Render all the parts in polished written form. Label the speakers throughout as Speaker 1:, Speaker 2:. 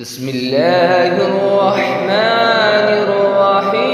Speaker 1: بسم اللہ الرحمن الرحیم۔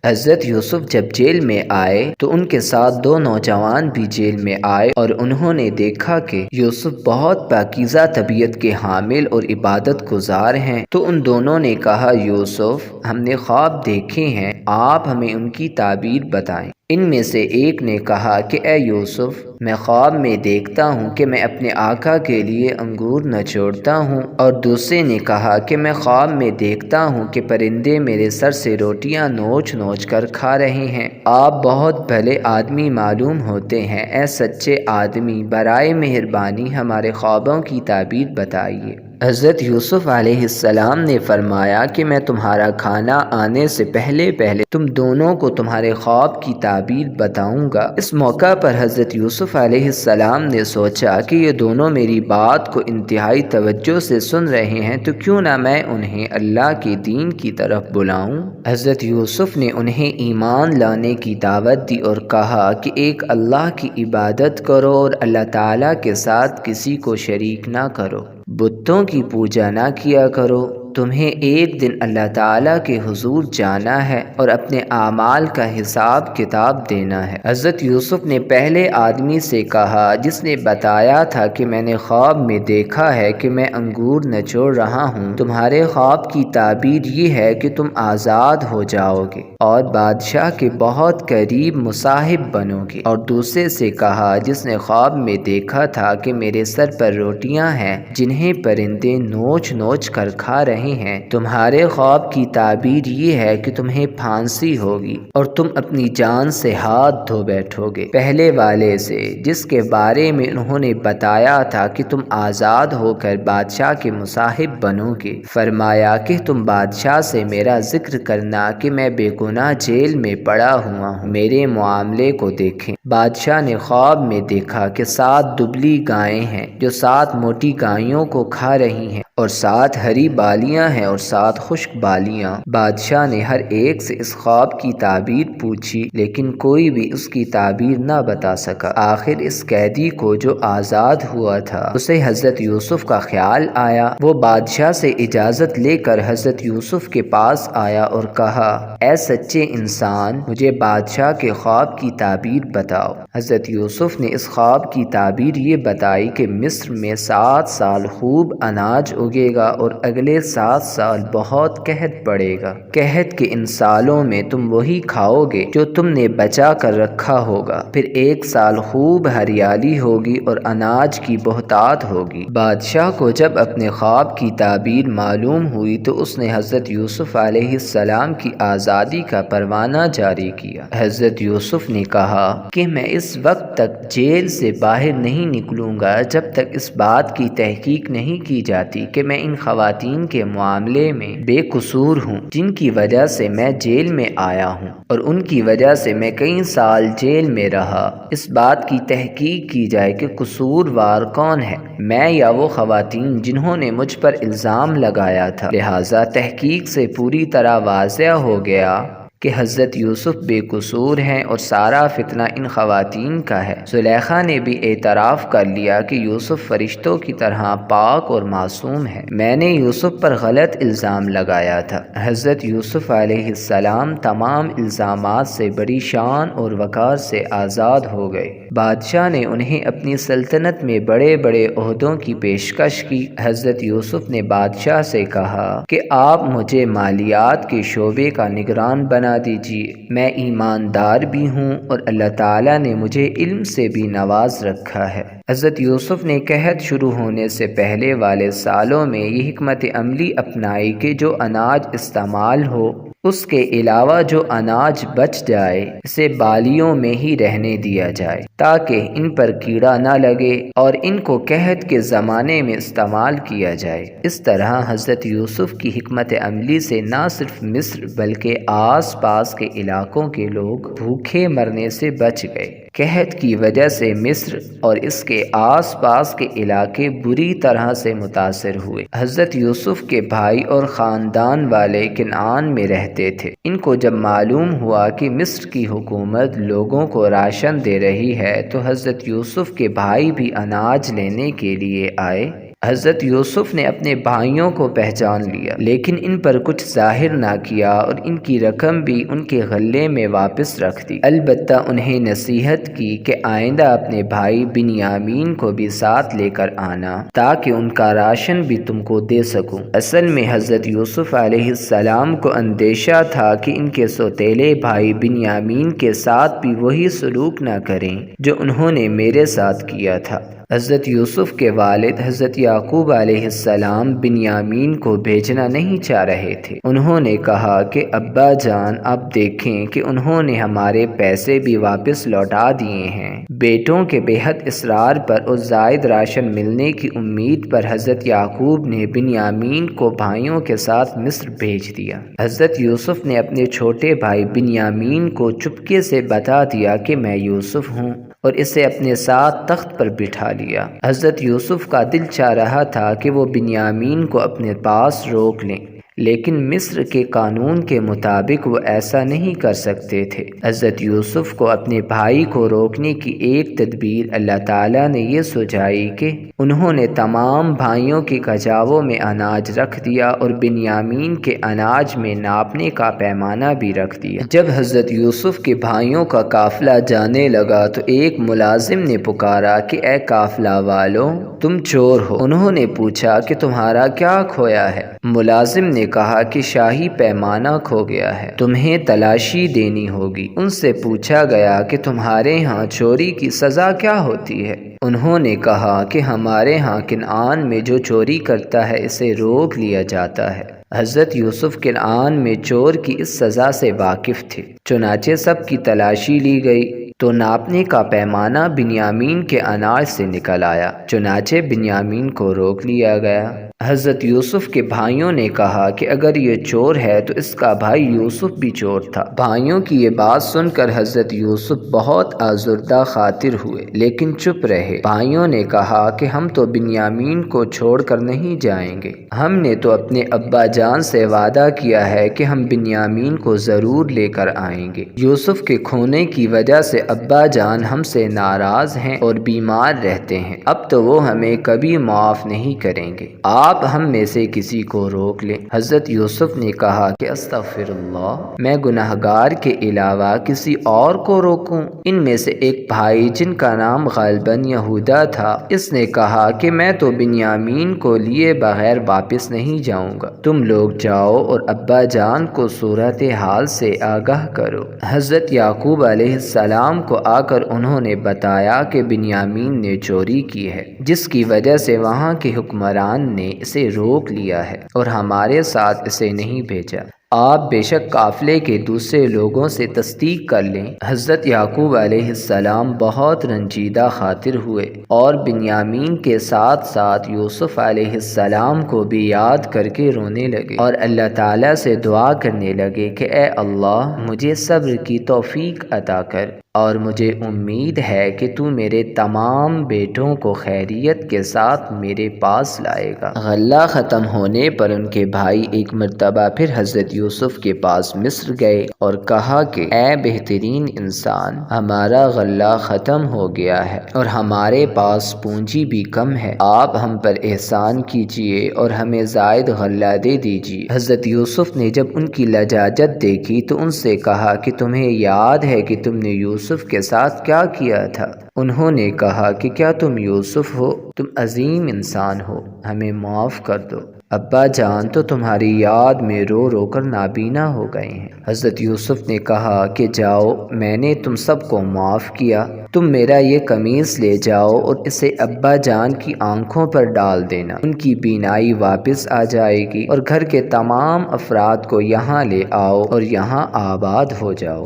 Speaker 1: حضرت یوسف جب جیل میں آئے تو ان کے ساتھ دو نوجوان بھی جیل میں آئے، اور انہوں نے دیکھا کہ یوسف بہت پاکیزہ طبیعت کے حامل اور عبادت گزار ہیں، تو ان دونوں نے کہا، یوسف، ہم نے خواب دیکھے ہیں، آپ ہمیں ان کی تعبیر بتائیں۔ ان میں سے ایک نے کہا کہ اے یوسف، میں خواب میں دیکھتا ہوں کہ میں اپنے آقا کے لیے انگور نچوڑتا ہوں، اور دوسرے نے کہا کہ میں خواب میں دیکھتا ہوں کہ پرندے میرے سر سے روٹیاں نوچ نوچ کر کھا رہے ہیں۔ آپ بہت بھلے آدمی معلوم ہوتے ہیں، اے سچے آدمی، برائے مہربانی ہمارے خوابوں کی تعبیر بتائیے۔ حضرت یوسف علیہ السلام نے فرمایا کہ میں تمہارا کھانا آنے سے پہلے تم دونوں کو تمہارے خواب کی تعبیر بتاؤں گا۔ اس موقع پر حضرت یوسف علیہ السلام نے سوچا کہ یہ دونوں میری بات کو انتہائی توجہ سے سن رہے ہیں، تو کیوں نہ میں انہیں اللہ کے دین کی طرف بلاؤں۔ حضرت یوسف نے انہیں ایمان لانے کی دعوت دی اور کہا کہ ایک اللہ کی عبادت کرو اور اللہ تعالیٰ کے ساتھ کسی کو شریک نہ کرو، بتوں کی پوجا نہ کیا کرو، تمہیں ایک دن اللہ تعالیٰ کے حضور جانا ہے اور اپنے اعمال کا حساب کتاب دینا ہے۔ حضرت یوسف نے پہلے آدمی سے کہا جس نے بتایا تھا کہ میں نے خواب میں دیکھا ہے کہ میں انگور نچوڑ رہا ہوں، تمہارے خواب کی تعبیر یہ ہے کہ تم آزاد ہو جاؤ گے اور بادشاہ کے بہت قریب مصاحب بنو گے۔ اور دوسرے سے کہا جس نے خواب میں دیکھا تھا کہ میرے سر پر روٹیاں ہیں جنہیں پرندے نوچ نوچ کر کھا رہے ہیں، تمہارے خواب کی تعبیر یہ ہے کہ تمہیں پھانسی ہوگی اور تم اپنی جان سے ہاتھ دھو بیٹھو گے۔ پہلے والے سے جس کے بارے میں انہوں نے بتایا تھا کہ تم آزاد ہو کر بادشاہ کے مصاحب بنو گے، فرمایا کہ تم بادشاہ سے میرا ذکر کرنا کہ میں بے گناہ جیل میں پڑا ہوا ہوں، میرے معاملے کو دیکھیں۔ بادشاہ نے خواب میں دیکھا کہ 7 دبلی گائیں ہیں جو 7 موٹی گایوں کو کھا رہی ہیں، اور 7 ہری بالیاں ہیں اور 7 خشک بالیاں۔ بادشاہ نے ہر ایک سے اس خواب کی تعبیر پوچھی، لیکن کوئی بھی اس کی تعبیر نہ بتا سکا۔ آخر اس قیدی کو جو آزاد ہوا تھا اسے حضرت یوسف کا خیال آیا، وہ بادشاہ سے اجازت لے کر حضرت یوسف کے پاس آیا اور کہا، اے سچے انسان، مجھے بادشاہ کے خواب کی تعبیر بتاؤ۔ حضرت یوسف نے اس خواب کی تعبیر یہ بتائی کہ مصر میں 7 سال خوب اناج اگے گا اور اگلے 7 سال بہت قحط پڑے گا۔ قحط کے ان سالوں میں تم وہی کھاؤ گے جو تم نے بچا کر رکھا ہوگا، پھر 1 سال خوب ہریالی ہوگی اور اناج کی بہتات ہوگی۔ بادشاہ کو جب اپنے خواب کی تعبیر معلوم ہوئی تو اس نے حضرت یوسف علیہ السلام کی آزادی کا پروانہ جاری کیا۔ حضرت یوسف نے کہا کہ میں اس وقت تک جیل سے باہر نہیں نکلوں گا جب تک اس بات کی تحقیق نہیں کی جاتی کہ میں ان خواتین کے معاملے میں بے قصور ہوں جن کی وجہ سے میں جیل میں آیا ہوں، اور ان کی وجہ سے میں کئی سال جیل میں رہا۔ اس بات کی تحقیق کی جائے کہ قصوروار کون ہے، میں یا وہ خواتین جنہوں نے مجھ پر الزام لگایا تھا۔ لہٰذا تحقیق سے پوری طرح واضح ہو گیا کہ حضرت یوسف بے قصور ہیں اور سارا فتنہ ان خواتین کا ہے۔ زلیخا نے بھی اعتراف کر لیا کہ یوسف فرشتوں کی طرح پاک اور معصوم ہے، میں نے یوسف پر غلط الزام لگایا تھا۔ حضرت یوسف علیہ السلام تمام الزامات سے بڑی شان اور وقار سے آزاد ہو گئے۔ بادشاہ نے انہیں اپنی سلطنت میں بڑے بڑے عہدوں کی پیشکش کی۔ حضرت یوسف نے بادشاہ سے کہا کہ آپ مجھے مالیات کے شعبے کا نگران بنا دیجیے، میں ایماندار بھی ہوں اور اللہ تعالیٰ نے مجھے علم سے بھی نواز رکھا ہے۔ حضرت یوسف نے قحط شروع ہونے سے پہلے والے سالوں میں یہ حکمت عملی اپنائی کہ جو اناج استعمال ہو اس کے علاوہ جو اناج بچ جائے اسے بالیوں میں ہی رہنے دیا جائے تاکہ ان پر کیڑا نہ لگے اور ان کو قحط کے زمانے میں استعمال کیا جائے۔ اس طرح حضرت یوسف کی حکمت عملی سے نہ صرف مصر بلکہ آس پاس کے علاقوں کے لوگ بھوکے مرنے سے بچ گئے۔ قحط کی وجہ سے مصر اور اس کے آس پاس کے علاقے بری طرح سے متاثر ہوئے۔ حضرت یوسف کے بھائی اور خاندان والے کنعان میں رہتے تھے۔ ان کو جب معلوم ہوا کہ مصر کی حکومت لوگوں کو راشن دے رہی ہے تو حضرت یوسف کے بھائی بھی اناج لینے کے لیے آئے۔ حضرت یوسف نے اپنے بھائیوں کو پہچان لیا لیکن ان پر کچھ ظاہر نہ کیا اور ان کی رقم بھی ان کے غلے میں واپس رکھ دی۔ البتہ انہیں نصیحت کی کہ آئندہ اپنے بھائی بنیامین کو بھی ساتھ لے کر آنا تاکہ ان کا راشن بھی تم کو دے سکوں۔ اصل میں حضرت یوسف علیہ السلام کو اندیشہ تھا کہ ان کے سوتیلے بھائی بنیامین کے ساتھ بھی وہی سلوک نہ کریں جو انہوں نے میرے ساتھ کیا تھا۔ حضرت یوسف کے والد حضرت یعقوب علیہ السلام بنیامین کو بھیجنا نہیں چاہ رہے تھے۔ انہوں نے کہا کہ ابا جان اب دیکھیں کہ انہوں نے ہمارے پیسے بھی واپس لوٹا دیے ہیں۔ بیٹوں کے بے حد اصرار پر اور زائد راشن ملنے کی امید پر حضرت یعقوب نے بنیامین کو بھائیوں کے ساتھ مصر بھیج دیا۔ حضرت یوسف نے اپنے چھوٹے بھائی بنیامین کو چپکے سے بتا دیا کہ میں یوسف ہوں اور اسے اپنے ساتھ تخت پر بٹھا لیا۔ حضرت یوسف کا دل چاہ رہا تھا کہ وہ بنیامین کو اپنے پاس روک لیں لیکن مصر کے قانون کے مطابق وہ ایسا نہیں کر سکتے تھے۔ حضرت یوسف کو اپنے بھائی کو روکنے کی ایک تدبیر اللہ تعالیٰ نے یہ سوچائی کہ انہوں نے تمام بھائیوں کی کجاووں میں اناج رکھ دیا اور بنیامین کے اناج میں ناپنے کا پیمانہ بھی رکھ دیا۔ جب حضرت یوسف کے بھائیوں کا قافلہ جانے لگا تو ایک ملازم نے پکارا کہ اے قافلہ والوں، تم چور ہو۔ انہوں نے پوچھا کہ تمہارا کیا کھویا ہے؟ ملازم نے کہا کہ شاہی پیمانہ کھو گیا ہے، تمہیں تلاشی دینی ہوگی۔ ان سے پوچھا گیا کہ تمہارے ہاں چوری کی سزا کیا ہوتی ہے؟ انہوں نے کہا کہ ہمارے ہاں کنعان میں جو چوری کرتا ہے اسے روک لیا جاتا ہے۔ حضرت یوسف کنعان میں چور کی اس سزا سے واقف تھے، چنانچہ سب کی تلاشی لی گئی تو ناپنے کا پیمانہ بنیامین کے اناج سے نکل آیا، چنانچہ بنیامین کو روک لیا گیا۔ حضرت یوسف کے بھائیوں نے کہا کہ اگر یہ چور ہے تو اس کا بھائی یوسف بھی چور تھا۔ بھائیوں کی یہ بات سن کر حضرت یوسف بہت آزردہ خاطر ہوئے لیکن چپ رہے۔ بھائیوں نے کہا کہ ہم تو بنیامین کو چھوڑ کر نہیں جائیں گے، ہم نے تو اپنے ابا جان سے وعدہ کیا ہے کہ ہم بنیامین کو ضرور لے کر آئیں گے۔ یوسف کے کھونے کی وجہ سے ابا جان ہم سے ناراض ہیں اور بیمار رہتے ہیں، اب تو وہ ہمیں کبھی معاف نہیں کریں گے، آپ ہم میں سے کسی کو روک لیں۔ حضرت یوسف نے کہا کہ استغفر اللہ، میں گناہگار کے علاوہ کسی اور کو روکوں؟ ان میں سے ایک بھائی جن کا نام غالباً یہودا تھا، اس نے کہا کہ میں تو بنیامین کو لیے بغیر واپس نہیں جاؤں گا، تم لوگ جاؤ اور ابا جان کو صورتحال سے آگاہ کرو۔ حضرت یعقوب علیہ السلام کو آ کر انہوں نے بتایا کہ بنیامین نے چوری کی ہے جس کی وجہ سے وہاں کے حکمران نے اسے روک لیا ہے اور ہمارے ساتھ اسے نہیں بھیجا، آپ بے شک قافلے کے دوسرے لوگوں سے تصدیق کر لیں۔ حضرت یعقوب علیہ السلام بہت رنجیدہ خاطر ہوئے اور بنیامین کے ساتھ ساتھ یوسف علیہ السلام کو بھی یاد کر کے رونے لگے اور اللہ تعالیٰ سے دعا کرنے لگے کہ اے اللہ مجھے صبر کی توفیق عطا کر اور مجھے امید ہے کہ تو میرے تمام بیٹوں کو خیریت کے ساتھ میرے پاس لائے گا۔ غلہ ختم ہونے پر ان کے بھائی ایک مرتبہ پھر حضرت یوسف کے پاس مصر گئے اور کہا کہ اے بہترین انسان، ہمارا غلہ ختم ہو گیا ہے اور ہمارے پاس پونجی بھی کم ہے، آپ ہم پر احسان کیجیے اور ہمیں زائد غلہ دے دیجیے۔ حضرت یوسف نے جب ان کی لجاجت دیکھی تو ان سے کہا کہ تمہیں یاد ہے کہ تم نے یوسف کے ساتھ کیا کیا تھا؟ انہوں نے کہا کہ کیا تم یوسف ہو؟ تم عظیم انسان ہو، ہمیں معاف کر دو، ابا جان تو تمہاری یاد میں رو رو کر نابینا ہو گئے ہیں۔ حضرت یوسف نے کہا کہ جاؤ، میں نے تم سب کو معاف کیا، تم میرا یہ قمیص لے جاؤ اور اسے ابا جان کی آنکھوں پر ڈال دینا، ان کی بینائی واپس آ جائے گی اور گھر کے تمام افراد کو یہاں لے آؤ اور یہاں آباد ہو جاؤ۔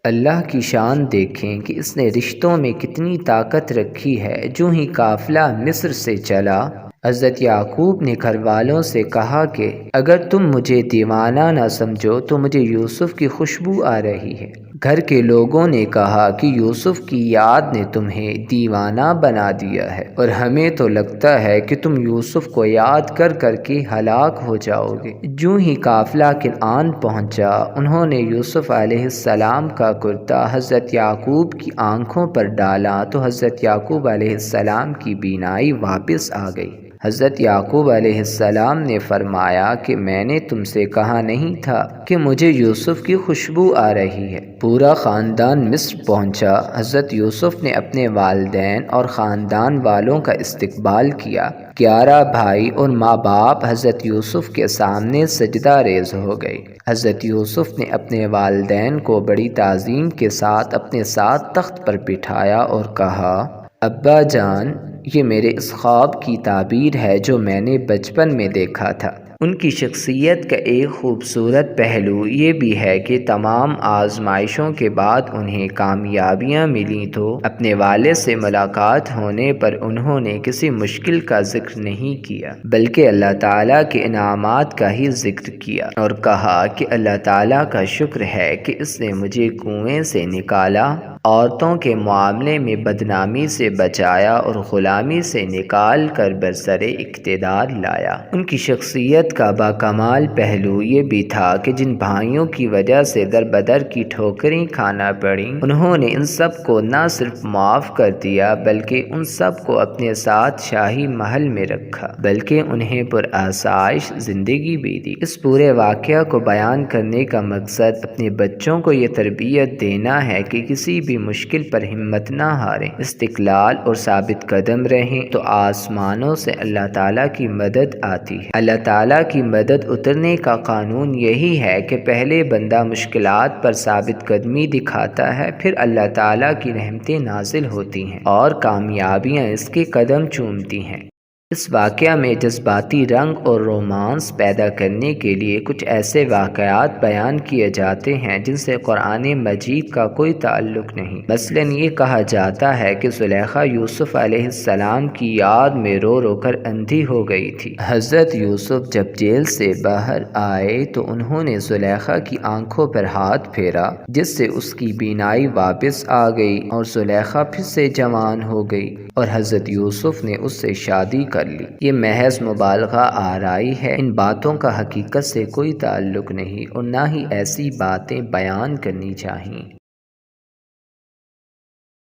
Speaker 1: اللہ کی شان دیکھیں کہ اس نے رشتوں میں کتنی طاقت رکھی ہے۔ جو ہی قافلہ مصر سے چلا، حضرت یعقوب نے گھر والوں سے کہا کہ اگر تم مجھے دیوانہ نہ سمجھو تو مجھے یوسف کی خوشبو آ رہی ہے، گھر کے لوگوں نے کہا کہ یوسف کی یاد نے تمہیں دیوانہ بنا دیا ہے، اور ہمیں تو لگتا ہے کہ تم یوسف کو یاد کر کر کے ہلاک ہو جاؤ گے۔ جوں ہی قافلہ کنعان پہنچا، انہوں نے یوسف علیہ السلام کا کرتا حضرت یعقوب کی آنکھوں پر ڈالا تو حضرت یعقوب علیہ السلام کی بینائی واپس آ گئی۔ حضرت یعقوب علیہ السلام نے فرمایا کہ میں نے تم سے کہا نہیں تھا کہ مجھے یوسف کی خوشبو آ رہی ہے۔ پورا خاندان مصر پہنچا۔ حضرت یوسف نے اپنے والدین اور خاندان والوں کا استقبال کیا۔ 11 بھائی اور ماں باپ حضرت یوسف کے سامنے سجدہ ریز ہو گئے۔ حضرت یوسف نے اپنے والدین کو بڑی تعظیم کے ساتھ اپنے ساتھ تخت پر بٹھایا اور کہا، ابا جان، یہ میرے اس خواب کی تعبیر ہے جو میں نے بچپن میں دیکھا تھا۔ ان کی شخصیت کا ایک خوبصورت پہلو یہ بھی ہے کہ تمام آزمائشوں کے بعد انہیں کامیابیاں ملیں تو اپنے والد سے ملاقات ہونے پر انہوں نے کسی مشکل کا ذکر نہیں کیا، بلکہ اللہ تعالیٰ کے انعامات کا ہی ذکر کیا اور کہا کہ اللہ تعالیٰ کا شکر ہے کہ اس نے مجھے کنویں سے نکالا، عورتوں کے معاملے میں بدنامی سے بچایا اور غلامی سے نکال کر برسر اقتدار لایا۔ ان کی شخصیت کا باکمال پہلو یہ بھی تھا کہ جن بھائیوں کی وجہ سے در بدر کی ٹھوکریں کھانا پڑیں، انہوں نے ان سب کو نہ صرف معاف کر دیا بلکہ ان سب کو اپنے ساتھ شاہی محل میں رکھا، بلکہ انہیں پرآسائش زندگی بھی دی۔ اس پورے واقعہ کو بیان کرنے کا مقصد اپنے بچوں کو یہ تربیت دینا ہے کہ کسی بھی مشکل پر ہمت نہ ہاریں، استقلال اور ثابت قدم رہیں تو آسمانوں سے اللہ تعالیٰ کی مدد آتی ہے۔ اللہ تعالیٰ کی مدد اترنے کا قانون یہی ہے کہ پہلے بندہ مشکلات پر ثابت قدمی دکھاتا ہے، پھر اللہ تعالیٰ کی رحمتیں نازل ہوتی ہیں اور کامیابیاں اس کے قدم چومتی ہیں۔ اس واقعہ میں جذباتی رنگ اور رومانس پیدا کرنے کے لیے کچھ ایسے واقعات بیان کیے جاتے ہیں جن سے قرآن مجید کا کوئی تعلق نہیں۔ مثلاً یہ کہا جاتا ہے کہ زلیخا یوسف علیہ السلام کی یاد میں رو رو کر اندھی ہو گئی تھی۔ حضرت یوسف جب جیل سے باہر آئے تو انہوں نے زلیخا کی آنکھوں پر ہاتھ پھیرا، جس سے اس کی بینائی واپس آ گئی اور زلیخا پھر سے جوان ہو گئی اور حضرت یوسف نے اس سے شادی کر لی۔ یہ محض مبالغہ آرائی ہے، ان باتوں کا حقیقت سے کوئی تعلق نہیں اور نہ ہی ایسی باتیں بیان کرنی چاہیے۔